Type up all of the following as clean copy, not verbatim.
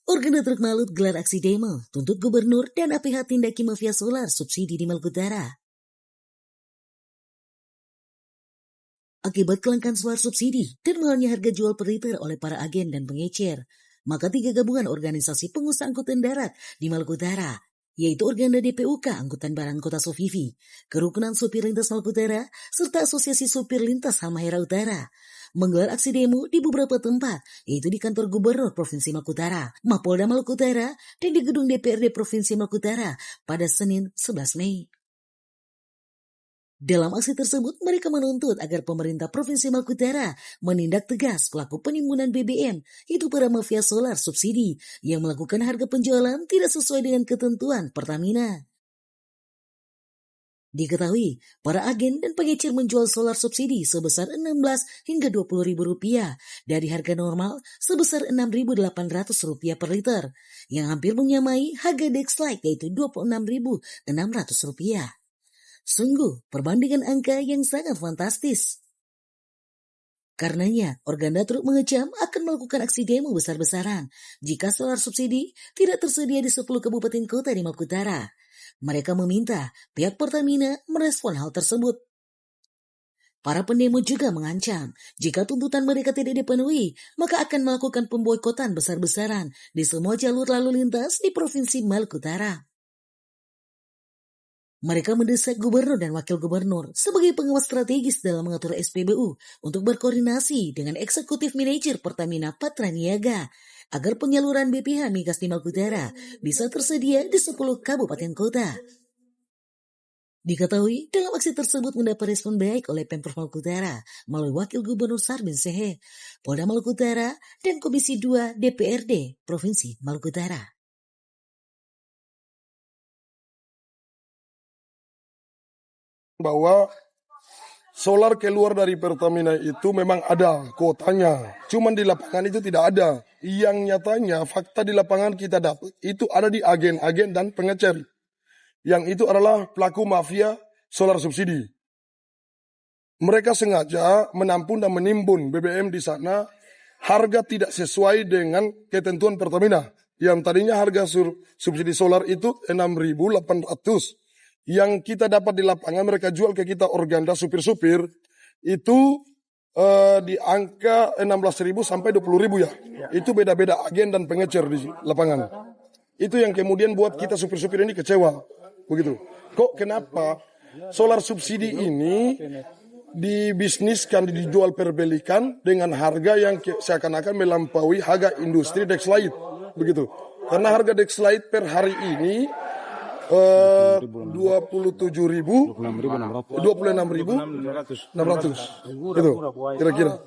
Organda Truk Malut gelar aksi demo, tuntut gubernur dan APH tindaki mafia solar subsidi di Maluku Utara. Akibat kelangkaan solar subsidi dan mahalnya harga jual per liter oleh para agen dan pengecer, maka 3 gabungan organisasi pengusaha angkutan darat di Maluku Utara, yaitu Organda DPUK Angkutan Barang Kota Sofifi, Kerukunan Supir Lintas Maluku Utara, serta Asosiasi Supir Lintas Halmahera Utara, menggelar aksi demo di beberapa tempat, yaitu di kantor Gubernur Provinsi Maluku Utara, Mapolda Maluku Utara, dan di gedung DPRD Provinsi Maluku Utara pada Senin 11 Mei. Dalam aksi tersebut, mereka menuntut agar pemerintah Provinsi Maluku Utara menindak tegas pelaku penimbunan BBM, yaitu para mafia solar subsidi yang melakukan harga penjualan tidak sesuai dengan ketentuan Pertamina. Diketahui, para agen dan pengecer menjual solar subsidi sebesar 16 hingga 20 ribu rupiah dari harga normal sebesar 6.800 rupiah per liter, yang hampir menyamai harga Dexlite yaitu 26.600 rupiah. Sungguh, perbandingan angka yang sangat fantastis. Karenanya, Organda Truk mengecam akan melakukan aksi demo besar-besaran jika solar subsidi tidak tersedia di 10 kabupaten kota di Maluku Utara. Mereka meminta pihak Pertamina merespon hal tersebut. Para pendemo juga mengancam jika tuntutan mereka tidak dipenuhi, maka akan melakukan pemboikotan besar-besaran di semua jalur lalu lintas di Provinsi Maluku Utara. Mereka mendesak gubernur dan wakil gubernur sebagai pengawas strategis dalam mengatur SPBU untuk berkoordinasi dengan eksekutif manajer Pertamina Patraniaga agar penyaluran BPH migas di Maluku Utara bisa tersedia di 10 kabupaten kota. Diketahui dalam aksi tersebut mendapat respon baik oleh Pemprov Maluku Utara melalui Wakil Gubernur Sarbin Sehe, Polda Maluku Utara, dan Komisi 2 DPRD Provinsi Maluku Utara. Bahwa solar keluar dari Pertamina itu memang ada kuotanya, cuman di lapangan itu tidak ada. Yang nyatanya fakta di lapangan kita dapat itu ada di agen-agen dan pengecer, yang itu adalah pelaku mafia solar subsidi. Mereka sengaja menampung dan menimbun BBM di sana, harga tidak sesuai dengan ketentuan Pertamina. Yang tadinya harga subsidi solar itu 6.800. Yang kita dapat di lapangan mereka jual ke kita Organda supir-supir itu di angka 16.000 sampai 20.000 ya. Itu beda-beda agen dan pengecer di lapangan. Itu yang kemudian buat kita supir-supir ini kecewa. Begitu. Kok kenapa solar subsidi ini dibisniskan, dijual perbelikan dengan harga yang seakan-akan melampaui harga industri Dexlite. Begitu. Karena harga Dexlite per hari ini 26.600 itu kira-kira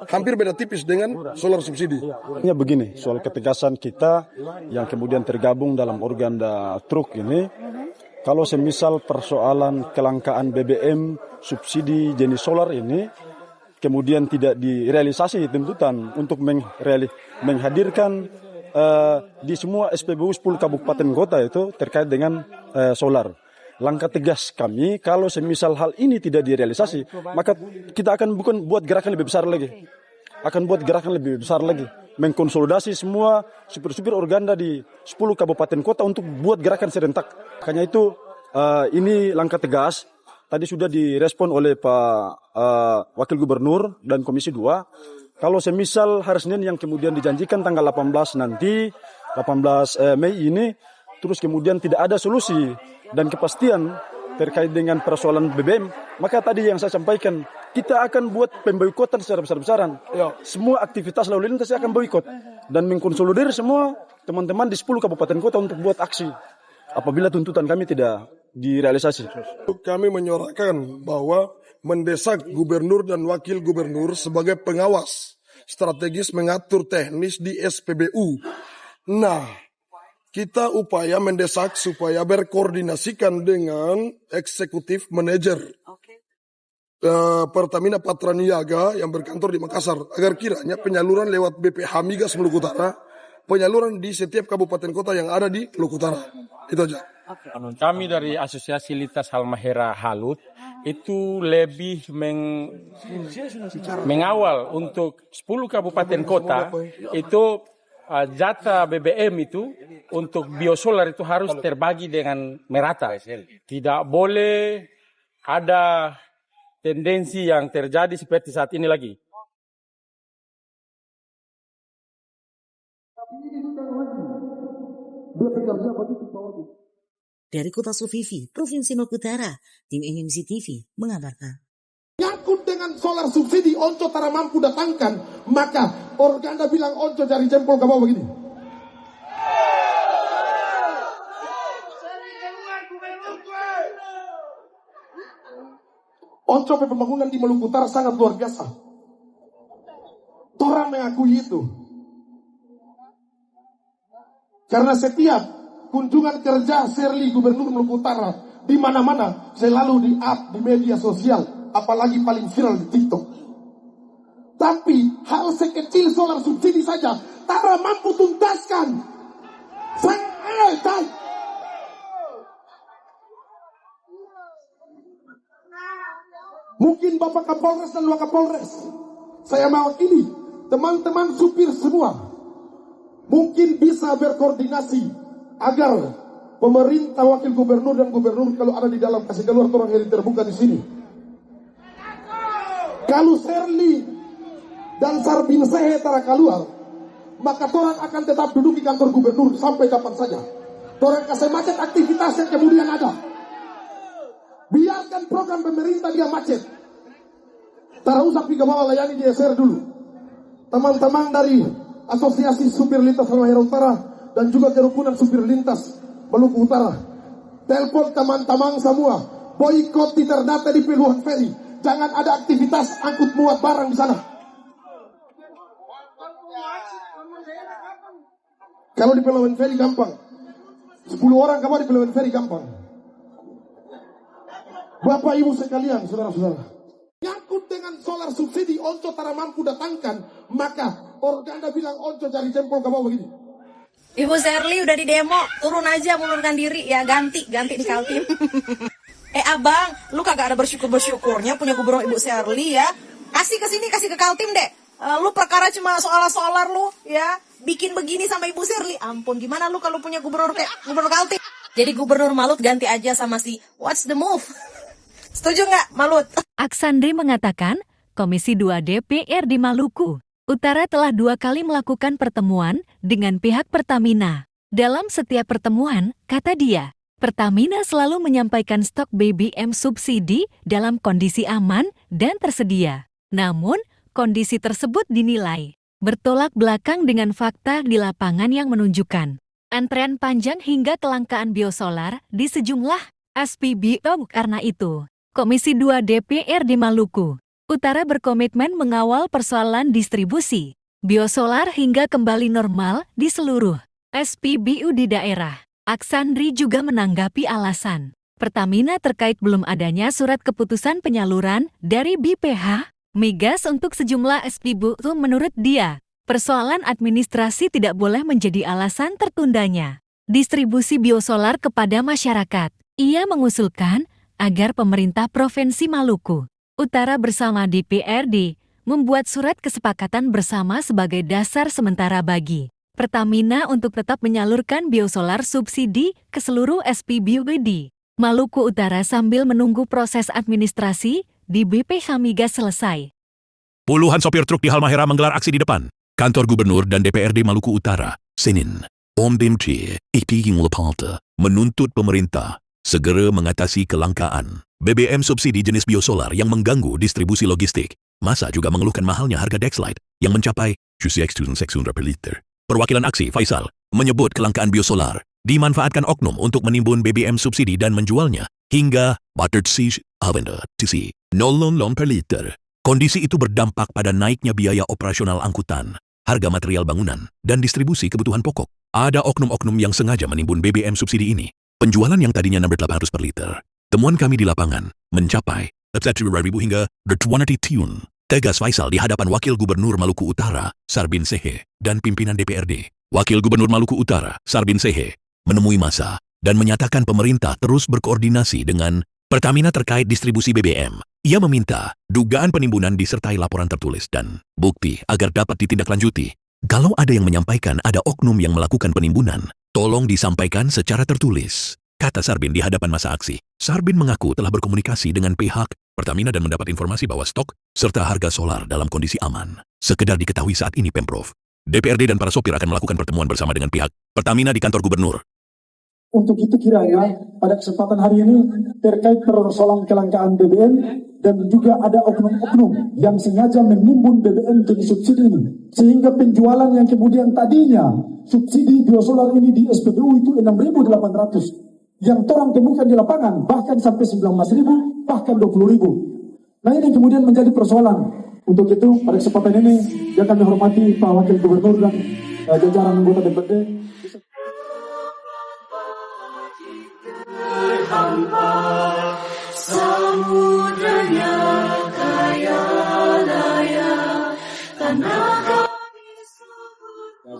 hampir beda tipis dengan solar subsidi. Ini begini, soal ketegasan kita yang kemudian tergabung dalam Organda Truk ini, kalau semisal persoalan kelangkaan BBM subsidi jenis solar ini kemudian tidak direalisasi tuntutan untuk menghadirkan di semua SPBU 10 kabupaten kota itu terkait dengan solar. Langkah tegas kami kalau semisal hal ini tidak direalisasi, maka kita akan buat gerakan lebih besar lagi. Mengkonsolidasi semua supir-supir Organda di 10 kabupaten kota untuk buat gerakan serentak. Makanya itu ini langkah tegas. Tadi sudah direspon oleh Pak Wakil Gubernur dan Komisi 2. Kalau semisal hari Senin yang kemudian dijanjikan tanggal 18 nanti, 18 Mei ini, terus kemudian tidak ada solusi dan kepastian terkait dengan persoalan BBM, maka tadi yang saya sampaikan, kita akan buat pemboikotan secara besar-besaran. Semua aktivitas lalu lintas akan boikot dan mengkonsolidir semua teman-teman di 10 kabupaten kota untuk buat aksi apabila tuntutan kami tidak direalisasi. Kami menyuarakan bahwa mendesak gubernur dan wakil gubernur sebagai pengawas strategis mengatur teknis di SPBU. Nah, kita upaya mendesak supaya berkoordinasikan dengan eksekutif manajer Pertamina Patraniaga yang berkantor di Makassar agar kiranya penyaluran lewat BPH Migas Maluku Utara, penyaluran di setiap kabupaten kota yang ada di Maluku Utara. Itu aja. Kami dari Asosiasi Lintas Halmahera Halut itu lebih mengawal untuk 10 kabupaten kota itu jatah BBM itu untuk biosolar itu harus terbagi dengan merata. Tidak boleh ada tendensi yang terjadi seperti saat ini lagi. Dari Kota Sufifi, Provinsi Maluku Utara, tim NMC TV mengabarkan. Nyangkut dengan solar subsidi, Onco tara mampu datangkan, maka Organda bilang Onco jari jempol ke bawah begini. Onco pembangunan di Maluku Utara sangat luar biasa. Torang mengakui itu. Karena setiap kunjungan kerja Serli Gubernur Maluku Utara di mana-mana selalu di-up di media sosial, apalagi paling viral di TikTok. Tapi hal sekecil solar subsidi saja Tara mampu tuntaskan. Mungkin Bapak Kapolres dan Luar Kapolres, saya mewakili teman-teman supir semua, mungkin bisa berkoordinasi agar pemerintah, wakil gubernur dan gubernur kalau ada di dalam kasih keluar orang yang terbuka di sini. Kalau Serli dan Sarbin Sehe tara keluar, maka orang akan tetap duduk di kantor gubernur sampai kapan saja. Orang kasih macet aktivitas yang kemudian ada. Biarkan program pemerintah dia macet. Tak usah pergi bawah, layani di SR dulu. Teman-teman dari Asosiasi Supir Lintas Halmahera Utara dan juga kerukunan supir lintas Maluku Utara, telepon teman-teman semua, boikot terdata di Pelabuhan Feri. Jangan ada aktivitas angkut muat barang di sana. Kalau di Pelabuhan Feri gampang, 10 orang kabar di Pelabuhan Feri gampang. Bapak Ibu sekalian, saudara-saudara, nyangkut dengan solar subsidi, Onco tara mampu datangkan, maka Organda bilang Onco cari jempol ke bawah begini. Ibu Serli udah di demo, turun aja mundurkan diri ya, ganti di Kaltim. Abang, lu kagak ada bersyukurnya punya gubernur Ibu Serli ya. Kasih ke sini, kasih ke Kaltim deh. Lu perkara cuma soal-soalar lu ya, bikin begini sama Ibu Serli. Ampun, gimana lu kalau punya gubernur kayak gubernur Kaltim? Jadi gubernur Malut ganti aja sama si What's the Move. Setuju nggak, Malut? Aksandri mengatakan, Komisi 2 DPR di Maluku Utara telah 2 kali melakukan pertemuan dengan pihak Pertamina. Dalam setiap pertemuan, kata dia, Pertamina selalu menyampaikan stok BBM subsidi dalam kondisi aman dan tersedia. Namun, kondisi tersebut dinilai bertolak belakang dengan fakta di lapangan yang menunjukkan antrean panjang hingga kelangkaan biosolar di sejumlah SPBU. Karena itu, Komisi 2 DPR di Maluku Utara berkomitmen mengawal persoalan distribusi biosolar hingga kembali normal di seluruh SPBU di daerah. Aksandri juga menanggapi alasan Pertamina terkait belum adanya surat keputusan penyaluran dari BPH Migas untuk sejumlah SPBU. Menurut dia, persoalan administrasi tidak boleh menjadi alasan tertundanya distribusi biosolar kepada masyarakat. Ia mengusulkan agar pemerintah Provinsi Maluku Utara bersama DPRD membuat surat kesepakatan bersama sebagai dasar sementara bagi Pertamina untuk tetap menyalurkan biosolar subsidi ke seluruh SPBU di Maluku Utara sambil menunggu proses administrasi di BPH Migas selesai. Puluhan sopir truk di Halmahera menggelar aksi di depan kantor gubernur dan DPRD Maluku Utara, Senin. OMDMC, Itiging Lepalta, menuntut pemerintah segera mengatasi kelangkaan BBM subsidi jenis biosolar yang mengganggu distribusi logistik. Masa juga mengeluhkan mahalnya harga Dexlite yang mencapai 600 per liter. Perwakilan aksi, Faisal, menyebut kelangkaan biosolar dimanfaatkan oknum untuk menimbun BBM subsidi dan menjualnya hingga buttered siege avenda TC 0 per liter. Kondisi itu berdampak pada naiknya biaya operasional angkutan, harga material bangunan, dan distribusi kebutuhan pokok. Ada oknum-oknum yang sengaja menimbun BBM subsidi ini. Penjualan yang tadinya 600 per liter. Temuan kami di lapangan mencapai 1.000 hingga 200 tiun. Tegas Faisal di hadapan Wakil Gubernur Maluku Utara, Sarbin Sehe, dan pimpinan DPRD. Wakil Gubernur Maluku Utara, Sarbin Sehe, menemui massa dan menyatakan pemerintah terus berkoordinasi dengan Pertamina terkait distribusi BBM. Ia meminta dugaan penimbunan disertai laporan tertulis dan bukti agar dapat ditindaklanjuti. Kalau ada yang menyampaikan ada oknum yang melakukan penimbunan, tolong disampaikan secara tertulis, kata Sarbin di hadapan masa aksi. Sarbin mengaku telah berkomunikasi dengan pihak Pertamina dan mendapat informasi bahwa stok serta harga solar dalam kondisi aman. Sekedar diketahui saat ini Pemprov, DPRD dan para sopir akan melakukan pertemuan bersama dengan pihak Pertamina di kantor gubernur. Untuk itu kiranya pada kesempatan hari ini terkait persoalan kelangkaan BBM dan juga ada oknum-oknum yang sengaja menimbun BBM jenis subsidi ini. Sehingga penjualan yang kemudian tadinya subsidi biosolar ini di SPBU itu 6.800. Yang orang temukan di lapangan bahkan sampai 19.000, bahkan 20.000. Nah ini kemudian menjadi persoalan. Untuk itu pada kesempatan ini yang kami hormati Pak Wakil Gubernur dan jajaran anggota DPRD. Samudanya kaya raya tanah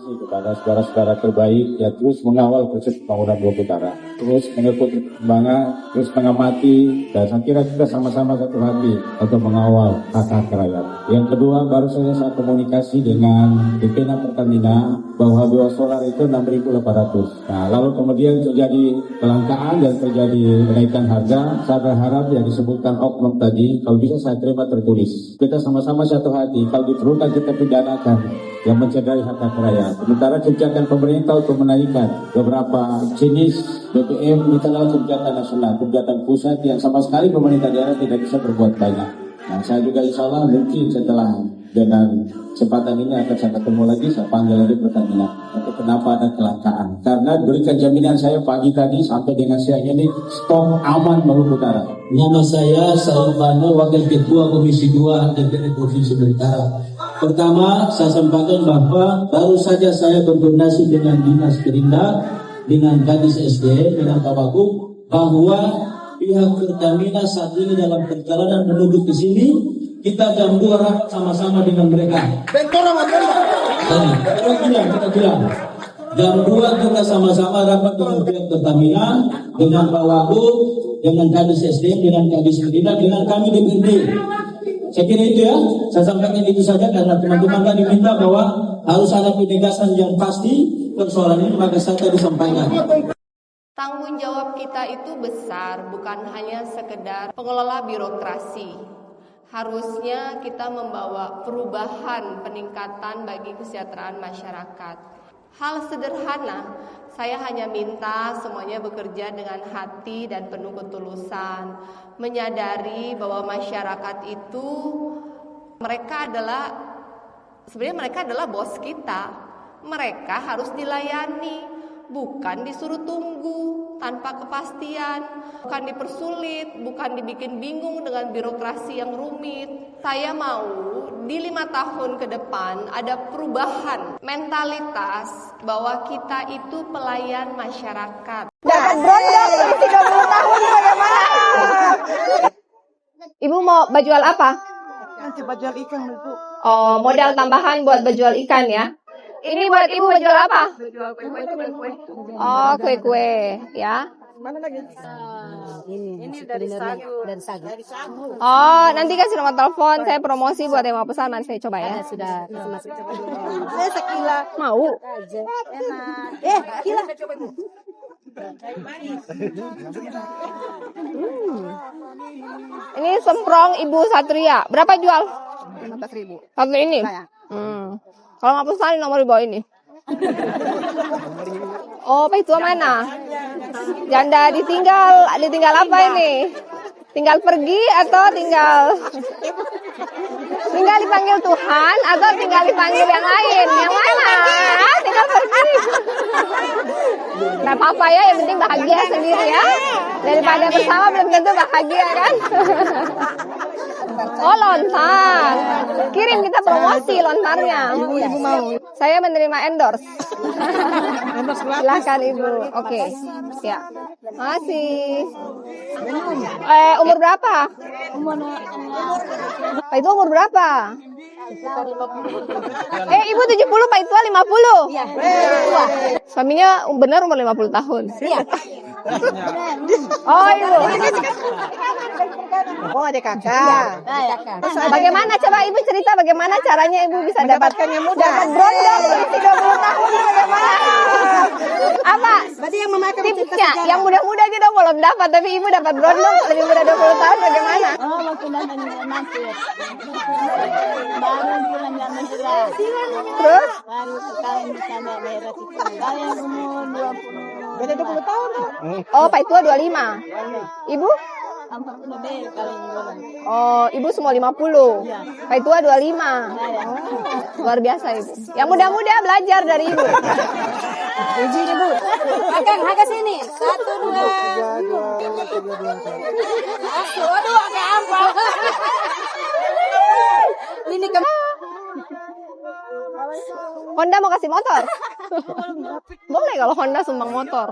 kepada saudara-saudara terbaik ya terus mengawal proses pembangunan Bogor Utara, terus mengikuti perkembangan, terus mengamati, dan saya kira kita sama-sama satu hati untuk mengawal hak-hak rakyat. Yang kedua, baru saja saya komunikasi dengan Depena Pertamina bahwa biosolar itu 6.800. Nah, lalu kemudian terjadi kelangkaan dan terjadi kenaikan harga. Saya berharap yang disebutkan oknum tadi, kalau bisa saya terima tertulis. Kita sama-sama satu hati, kalau diperlukan kita pidanakan yang mencederai hak-hak rakyat. Sementara kebijakan pemerintah untuk menaikkan beberapa jenis BBM itu adalah kebijakan nasional, kebijakan pusat yang sama sekali pemerintah daerah tidak bisa berbuat banyak. Nah, saya juga insya Allah mungkin setelah dengan kesempatan ini akan saya ketemu lagi, saya panggil lagi Pertamina. Tapi kenapa ada kelangkaan? Karena berikan jaminan saya pagi tadi sampai dengan siang ini stok aman Maluku Utara. Nama saya Sarvano, Wakil Ketua Komisi 2 DPRD Provinsi Utara. Pertama, saya sampaikan bahwa baru saja saya berkoordinasi dengan Dinas Perindak, dengan Kadis SD, dengan Pak Wagub, bahwa pihak Pertamina saat ini dalam perjalanan menuju ke sini, kita jam 2 rapat sama-sama dengan mereka. Kita bilang. Jam 2 kita sama-sama rapat dengan pihak Pertamina, dengan Pak Wagub, dengan Kadis SD, dengan Kadis Perindak, dengan kami DPRD. Saya kira itu ya, saya sampaikan itu saja karena teman-teman tadi minta bahwa harus ada penegasan yang pasti persoalan ini, maka saya tadi sampaikan. Tanggung jawab kita itu besar, bukan hanya sekedar pengelola birokrasi. Harusnya kita membawa perubahan, peningkatan bagi kesejahteraan masyarakat. Hal sederhana, saya hanya minta semuanya bekerja dengan hati dan penuh ketulusan, menyadari bahwa masyarakat itu sebenarnya mereka adalah bos kita. Mereka harus dilayani, bukan disuruh tunggu tanpa kepastian, bukan dipersulit, bukan dibikin bingung dengan birokrasi yang rumit. Saya mau di 5 tahun ke depan ada perubahan mentalitas bahwa kita itu pelayan masyarakat. Dapat brondong 30 tahun bagaimana? Ibu mau jual apa? Nanti jual ikan itu. Oh, modal tambahan buat jual ikan ya. Ini buat ibu jual apa? Jual kue. Oh, kue-kue ya. Mana lagi? Ini dari sagu. Oh, nanti kasih nomor telepon, saya promosi buat yang mau pesan, nanti saya coba ya. Sudah. Saya sekila. Mau? Enak. Kila. Ini semprong Ibu Satria. Berapa jual? 15.000. Satu ini? Kalau nggak pesan di nomor di bawah ini. Oh, Pak itu mana? Janda ditinggal apa ini? Tinggal pergi atau tinggal dipanggil Tuhan atau tinggal dipanggil yang lain? Yang mana? Tinggal pergi. Nggak apa-apa ya, yang penting bahagia sendiri ya. Daripada bersama belum tentu bahagia kan? Oh, lontar. Kirim kita promosi lontarnya. Ibu mau. Saya menerima endorse. Silakan Ibu. Oke. Ya. Makasih. Umur berapa? Pak itu umur berapa? Ibu 70, Pak itu 50. Iya. Suaminya benar umur 50 tahun. Iya. Oh, Ibu. Oh, ada kakak. Bagaimana coba Ibu cerita bagaimana caranya Ibu bisa Mendapatkan yang muda. dapat brondol berusia 20 tahun bagaimana? Apa? Berarti yang memakai Tipsnya yang muda-muda gitu belum dapat tapi Ibu dapat brondol lebih muda 20 tahun bagaimana? Oh, waktu datang masuk. Baru bulan yang menjelang. Terus? Baru kalian bisa daerah situ. Kalian umur 20. Beda 20 tahun tuh. Oh, Pak Tua 25. Ibu? 40 lebih kalian orang. Oh, Ibu semua 50. Pak Tua 25. Luar biasa Ibu. Yang muda-muda belajar dari Ibu. Uji nih, Bu. Akang, ke sini. 1, 2. Aduh, agak apa? Ini ke Honda mau kasih motor? Boleh kalau Honda sumbang motor.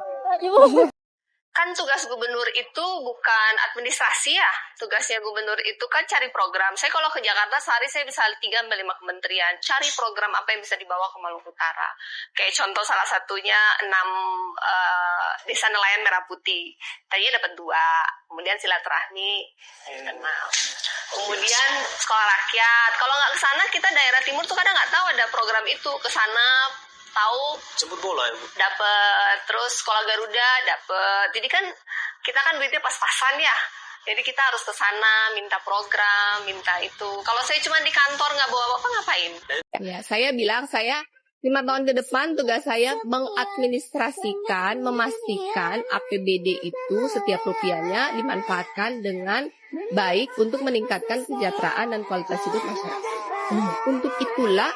Kan tugas gubernur itu bukan administrasi ya. Tugasnya gubernur itu kan cari program. Saya kalau ke Jakarta sehari saya bisa 3-5 kementerian. Cari program apa yang bisa dibawa ke Maluku Utara. Kayak contoh salah satunya 6 desa nelayan merah putih. Tadinya dapat 2. Kemudian silaturahmi 6. Kemudian sekolah rakyat. Kalau nggak ke sana kita daerah timur tuh kadang nggak tahu ada program itu. Ke sana tahu jemput bola ya, Bu? Dapat, terus sekolah Garuda dapat. Jadi kan kita kan duitnya pas-pasan ya. Jadi kita harus ke sana minta program, minta itu. Kalau saya cuma di kantor nggak bawa apa-apa ngapain? Ya, saya bilang saya 5 tahun ke depan tugas saya mengadministrasikan, memastikan APBD itu setiap rupiahnya dimanfaatkan dengan baik untuk meningkatkan kesejahteraan dan kualitas hidup masyarakat. Untuk itulah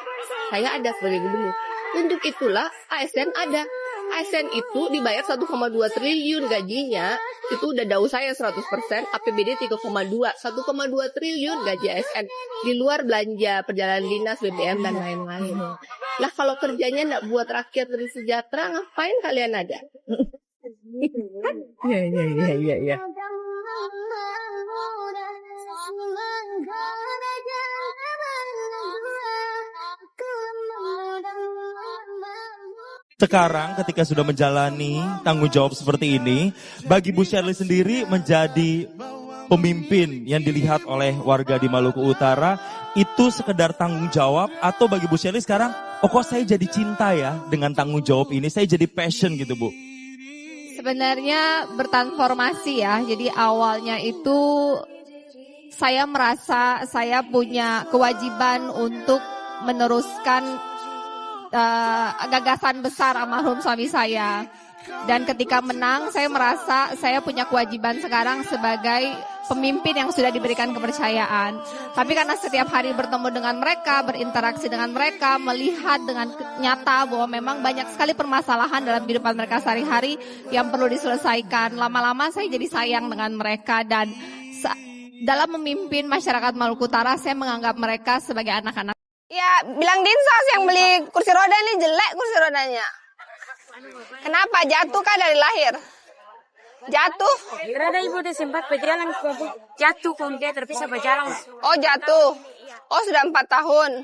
saya ada sebagai gubernur. Untuk itulah ASN ada. ASN itu dibayar 1,2 triliun gajinya. Itu udah dau saya 100%, APBD 3,2. 1,2 triliun gaji ASN. Di luar belanja perjalanan dinas, BBM, dan lain-lain. Lah kalau kerjanya nggak buat rakyat lebih sejahtera, ngapain kalian ada? Iya. Sekarang ketika sudah menjalani tanggung jawab seperti ini, bagi Bu Shirley sendiri menjadi pemimpin yang dilihat oleh warga di Maluku Utara, itu sekedar tanggung jawab atau bagi Bu Shirley sekarang, oh kok saya jadi cinta ya dengan tanggung jawab ini, saya jadi passion gitu Bu? Sebenarnya bertransformasi ya, jadi awalnya itu saya merasa saya punya kewajiban untuk meneruskan gagasan besar almarhum suami saya. Dan ketika menang, saya merasa saya punya kewajiban sekarang sebagai pemimpin yang sudah diberikan kepercayaan. Tapi karena setiap hari bertemu dengan mereka, berinteraksi dengan mereka, melihat dengan nyata bahwa memang banyak sekali permasalahan dalam kehidupan mereka sehari-hari yang perlu diselesaikan. Lama-lama saya jadi sayang dengan mereka dan dalam memimpin masyarakat Maluku Utara, saya menganggap mereka sebagai anak-anak. Ya, bilang Dinsos yang beli kursi roda ini jelek kursi rodanya. Kenapa? Jatuh kah dari lahir? Jatuh? Ada ibu di sempat berjalan, jatuh kemudian terpisah berjalan. Oh, jatuh. Oh, sudah 4 tahun.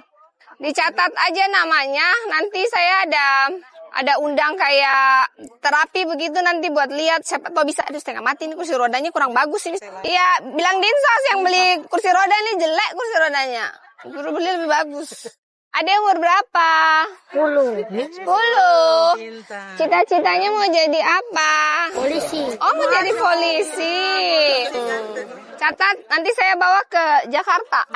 Dicatat aja namanya, nanti saya ada undang kayak terapi begitu nanti buat lihat siapa tahu bisa. Aduh, setengah mati ini kursi rodanya kurang bagus ini. Iya, bilang Dinsos yang beli kursi roda ini jelek kursi rodanya. Guru beli lebih bagus. Ada yang umur berapa? 10. Cita-citanya mau jadi apa? Polisi. Oh, mau jadi polisi. Catat, nanti saya bawa ke Jakarta.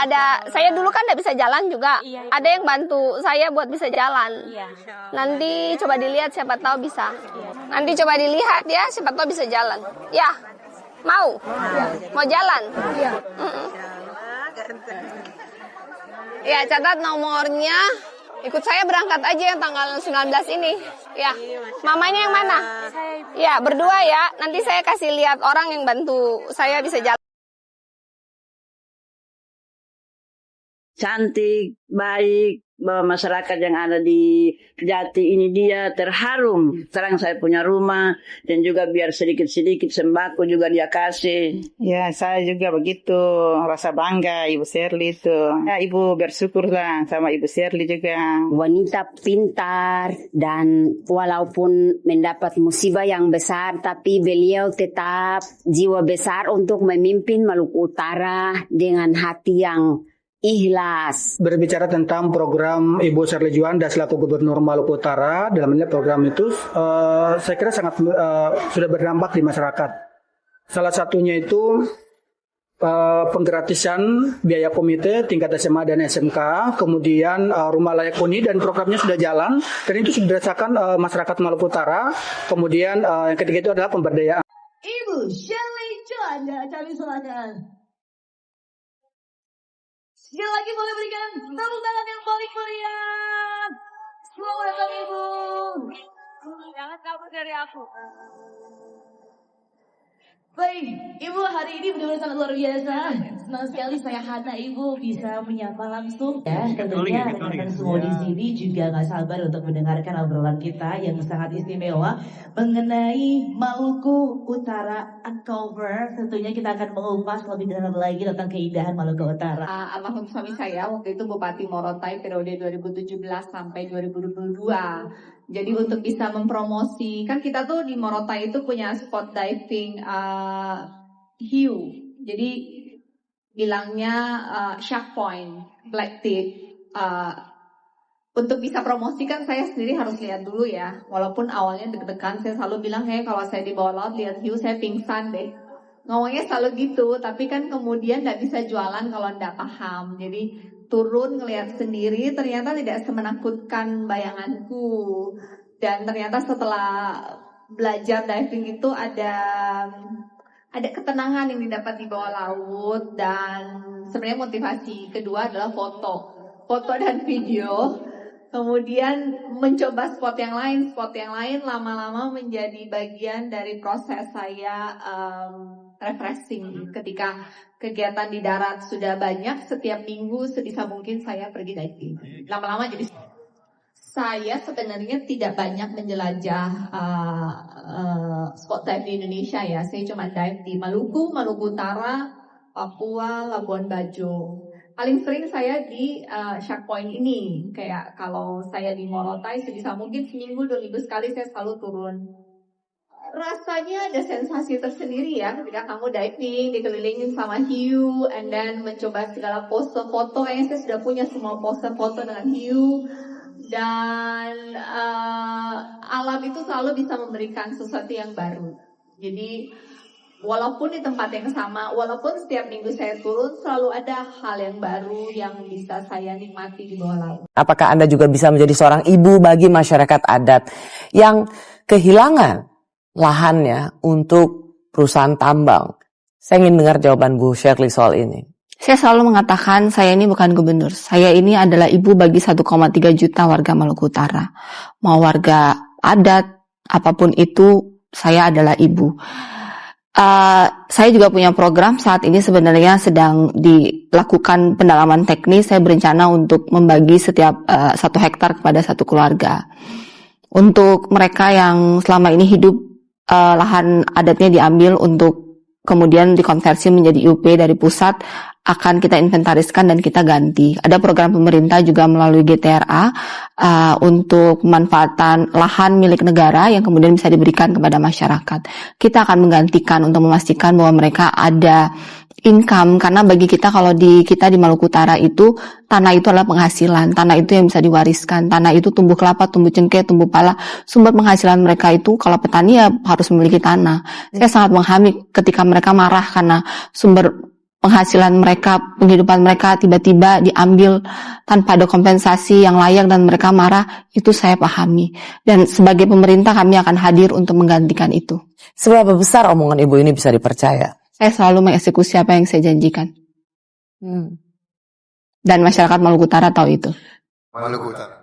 Saya dulu kan tidak bisa jalan juga. Ada yang bantu saya buat bisa jalan. Nanti coba dilihat, siapa tahu bisa. Nanti coba dilihat ya, siapa tahu bisa jalan. Ya, mau? Mau jalan? Ya, catat nomornya. Ikut saya berangkat aja yang tanggal 19 ini. Ya, mamanya yang mana? Ya, berdua ya. Nanti saya kasih lihat orang yang bantu saya bisa jalan. cantik, baik, bahwa masyarakat yang ada di Jati ini dia terharum. Sekarang saya punya rumah dan juga biar sedikit-sedikit sembako juga dia kasih. Ya, saya juga begitu, rasa bangga Ibu Shirley itu. Ya, Ibu bersyukurlah sama Ibu Shirley juga. Wanita pintar dan walaupun mendapat musibah yang besar, tapi beliau tetap jiwa besar untuk memimpin Maluku Utara dengan hati yang ikhlas. Berbicara tentang program Ibu Shirley Juanda selaku Gubernur Maluku Utara, dalam program itu saya kira sangat sudah berdampak di masyarakat. Salah satunya itu penggratisan biaya komite tingkat SMA dan SMK, kemudian rumah layak huni dan programnya sudah jalan dan itu sudah dirasakan masyarakat Maluku Utara. Kemudian yang ketiga itu adalah pemberdayaan. Ibu Shirley Juanda, kami silakan. Sekali lagi boleh berikan tepuk tangan yang paling meriah. Selamat datang Ibu. Jangan kabur dari aku. Baik, Ibu hari ini benar-benar sangat luar biasa. Senang sekali saya Hana Ibu bisa menyapa langsung. Ya, tentunya rekan-rekan semua di sini juga nggak sabar untuk mendengarkan obrolan kita yang sangat istimewa mengenai Maluku Utara Uncover. Tentunya kita akan mengupas lebih dalam lagi tentang keindahan Maluku Utara. Almarhum suami saya waktu itu Bupati Morotai periode 2017 sampai 2022. Jadi untuk bisa mempromosi, kan kita tuh di Morotai itu punya spot diving hiu. Jadi bilangnya Shark Point, Black Tip. Untuk bisa promosikan saya sendiri harus lihat dulu ya. Walaupun awalnya deg-degan, saya selalu bilang kalau saya di bawah laut lihat hiu saya pingsan deh. Ngomongnya selalu gitu, tapi kan kemudian nggak bisa jualan kalau nggak paham. Jadi turun ngelihat sendiri ternyata tidak semenakutkan bayanganku. Dan ternyata setelah belajar diving itu ada ketenangan yang didapat di bawah laut. Dan sebenarnya motivasi kedua adalah foto dan video. Kemudian mencoba spot yang lain lama-lama menjadi bagian dari proses saya refreshing. Ketika kegiatan di darat sudah banyak, setiap minggu sebisa mungkin saya pergi diving. Lama-lama jadi saya sebenarnya tidak banyak menjelajah spot dive di Indonesia ya. Saya cuma dive di Maluku, Maluku Utara, Papua, Labuan Bajo. Paling sering saya di Shark Point ini. Kayak kalau saya di Morotai sebisa mungkin seminggu 2 minggu sekali saya selalu turun. Rasanya ada sensasi tersendiri ya ketika kamu diving, dikelilingin sama hiu, and then mencoba segala pose foto. Kayaknya saya sudah punya semua pose foto dengan hiu. Dan alam itu selalu bisa memberikan sesuatu yang baru. Jadi walaupun di tempat yang sama, walaupun setiap minggu saya turun, selalu ada hal yang baru yang bisa saya nikmati di bawah laut. Apakah Anda juga bisa menjadi seorang ibu bagi masyarakat adat yang kehilangan lahannya untuk perusahaan tambang? Saya ingin dengar jawaban Bu Shirley soal ini. Saya selalu mengatakan saya ini bukan gubernur. Saya ini adalah ibu bagi 1,3 juta warga Maluku Utara. Mau warga adat, apapun itu, saya adalah ibu. Saya juga punya program saat ini sebenarnya sedang dilakukan pendalaman teknis. Saya berencana untuk membagi setiap 1 hektar kepada 1 keluarga. Untuk mereka yang selama ini hidup lahan adatnya diambil untuk kemudian dikonversi menjadi IUP dari pusat, akan kita inventariskan dan kita ganti. Ada program pemerintah juga melalui GTRA untuk pemanfaatan lahan milik negara yang kemudian bisa diberikan kepada masyarakat. Kita akan menggantikan untuk memastikan bahwa mereka ada income, karena bagi kita kalau kita di Maluku Utara itu tanah itu adalah penghasilan, tanah itu yang bisa diwariskan, tanah itu tumbuh kelapa, tumbuh cengkeh, tumbuh pala, sumber penghasilan mereka itu kalau petani ya harus memiliki tanah. Saya sangat memahami ketika mereka marah karena sumber penghasilan mereka, penghidupan mereka tiba-tiba diambil tanpa ada kompensasi yang layak dan mereka marah, itu saya pahami. Dan sebagai pemerintah kami akan hadir untuk menggantikan itu. Seberapa besar omongan Ibu ini bisa dipercaya? Saya selalu mengeksekusi apa yang saya janjikan. Dan masyarakat Maluku Utara tahu itu. Maluku Utara.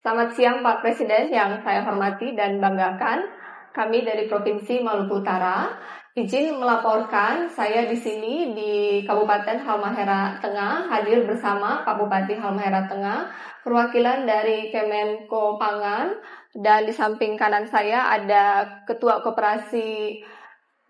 Selamat siang Pak Presiden yang saya hormati dan banggakan. kami dari Provinsi Maluku Utara. Izin melaporkan saya di sini di Kabupaten Halmahera Tengah hadir bersama Pak Bupati Halmahera Tengah, perwakilan dari Kemenko Pangan, dan di samping kanan saya ada Ketua Koperasi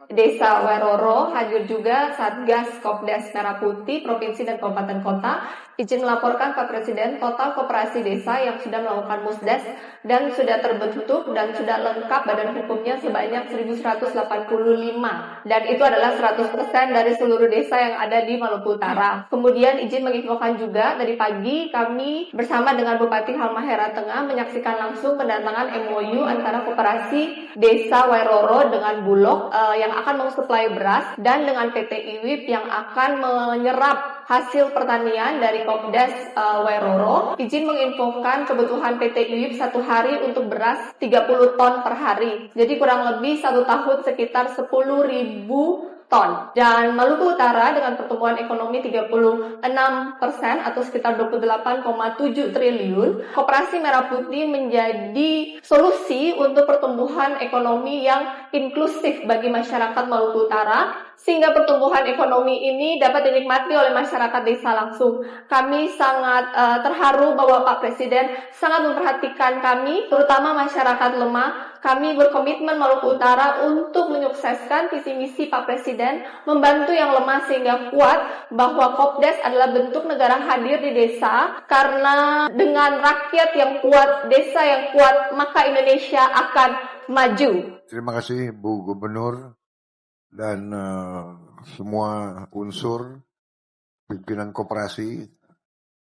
Desa Weroro, hadir juga Satgas Kopdes Merah Putih Provinsi dan Kabupaten Kota. Izin melaporkan Pak Presiden, total koperasi desa yang sudah melakukan musdes dan sudah terbentuk dan sudah lengkap badan hukumnya sebanyak 1.185, dan itu adalah 100% dari seluruh desa yang ada di Maluku Utara. Kemudian izin menginfokan juga, tadi pagi kami bersama dengan Bupati Halmahera Tengah menyaksikan langsung pendatangan MOU antara koperasi Desa Weroro dengan Bulog yang akan mensuplai beras, dan dengan PT IWIP yang akan menyerap hasil pertanian dari Kopdes Weroro. Izin menginfokan kebutuhan PT IWIP satu hari untuk beras 30 ton per hari. Jadi kurang lebih 1 tahun sekitar 10.000 ton. Dan Maluku Utara dengan pertumbuhan ekonomi 36% atau sekitar 28,7 triliun, Koperasi Merah Putih menjadi solusi untuk pertumbuhan ekonomi yang inklusif bagi masyarakat Maluku Utara, sehingga pertumbuhan ekonomi ini dapat dinikmati oleh masyarakat desa langsung. Kami sangat terharu bahwa Pak Presiden sangat memperhatikan kami, terutama masyarakat lemah. Kami berkomitmen Maluku Utara untuk menyukseskan visi misi Pak Presiden, membantu yang lemah sehingga kuat, bahwa Kopdes adalah bentuk negara hadir di desa, karena dengan rakyat yang kuat, desa yang kuat, maka Indonesia akan maju. Terima kasih Bu Gubernur dan semua unsur pimpinan koperasi.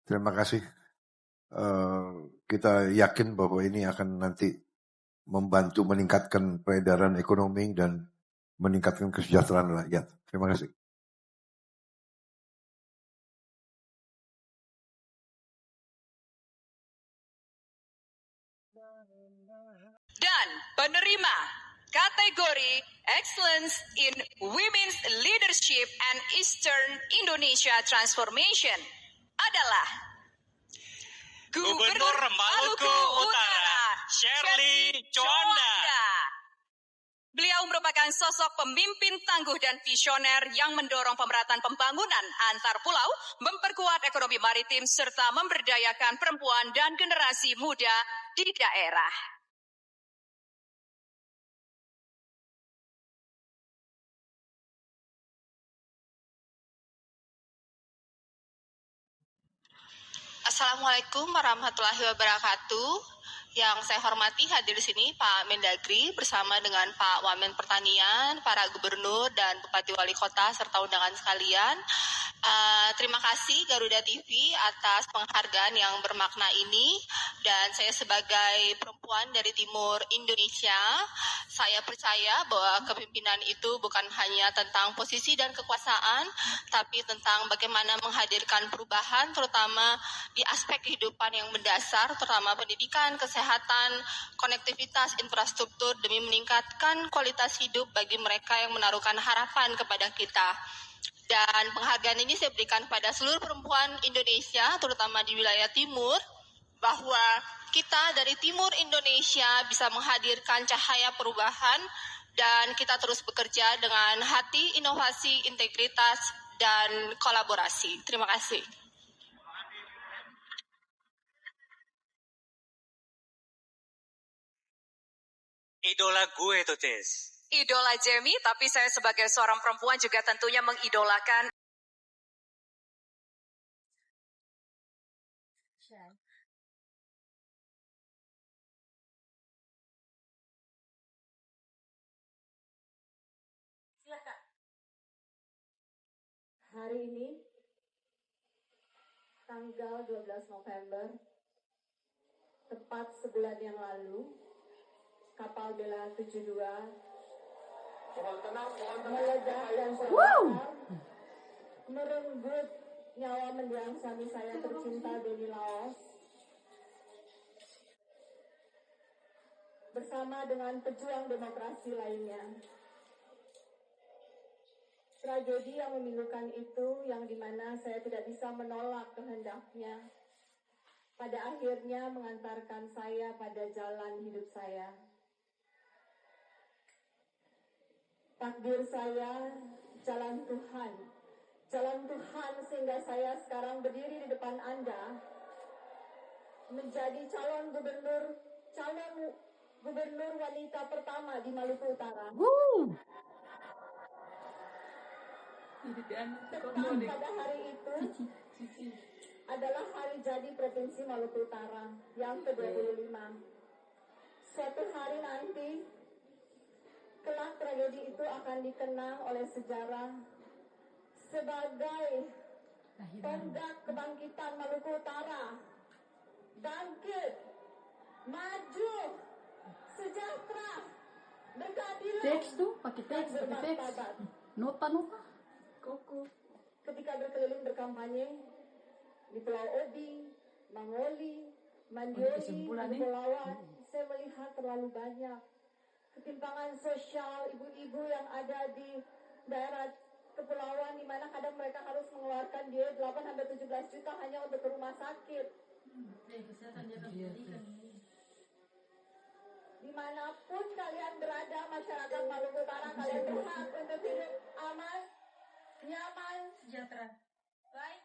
Terima kasih. Kita yakin bahwa ini akan nanti membantu meningkatkan peredaran ekonomi dan meningkatkan kesejahteraan rakyat. Terima kasih. Dan penerima kategori Excellence in Women's Leadership and Eastern Indonesia Transformation adalah Gubernur Maluku Utara, Shirley Chonda. Beliau merupakan sosok pemimpin tangguh dan visioner yang mendorong pemerataan pembangunan antar pulau, memperkuat ekonomi maritim, serta memberdayakan perempuan dan generasi muda di daerah. Assalamualaikum warahmatullahi wabarakatuh. Yang saya hormati hadir di sini Pak Mendagri bersama dengan Pak Wamen Pertanian, para gubernur dan Bupati Wali Kota serta undangan sekalian. Terima kasih Garuda TV atas penghargaan yang bermakna ini, dan saya sebagai perempuan dari Timur Indonesia, saya percaya bahwa kepemimpinan itu bukan hanya tentang posisi dan kekuasaan, tapi tentang bagaimana menghadirkan perubahan terutama di aspek kehidupan yang mendasar, terutama pendidikan, kesehatan, konektivitas, infrastruktur demi meningkatkan kualitas hidup bagi mereka yang menaruhkan harapan kepada kita. Dan penghargaan ini saya berikan pada seluruh perempuan Indonesia, terutama di wilayah timur, bahwa kita dari timur Indonesia bisa menghadirkan cahaya perubahan, dan kita terus bekerja dengan hati, inovasi, integritas, dan kolaborasi. Terima kasih. Idola gue tuh, Cis. Idola Jamie, tapi saya sebagai seorang perempuan juga tentunya mengidolakan. Silakan. Hari ini, tanggal 12 November, tepat sebulan yang lalu, kapal Bella 72 meledak dan terbakar, merenggut nyawa mendiang suami saya tercinta Beni Laos, bersama dengan pejuang demokrasi lainnya. Tragedi yang memilukan itu, yang dimana saya tidak bisa menolak kehendaknya, pada akhirnya mengantarkan saya pada jalan hidup saya. Takdir saya jalan Tuhan. Jalan Tuhan sehingga saya sekarang berdiri di depan Anda menjadi calon gubernur wanita pertama di Maluku Utara. Tepat pada hari itu adalah hari jadi Provinsi Maluku Utara yang ke-25. Suatu hari nanti, kelak tragedi itu akan dikenang oleh sejarah sebagai tonggak kebangkitan Maluku Utara. Bangkit, maju, sejahtera, berkeadilan. Teks tuh, pakai teks. Nota. Koko. Ketika berkeliling berkampanye di Pulau Obi, Mangoli, Mandiori, Kepulauan, saya melihat terlalu banyak ketimpangan sosial ibu-ibu yang ada di daerah kepulauan, di mana kadang mereka harus mengeluarkan biaya 8-17 juta hanya untuk ke rumah sakit. Dimanapun kalian berada, masyarakat Maluku Utara, kalian berhak untuk hidup aman, nyaman, sejahtera. Baik.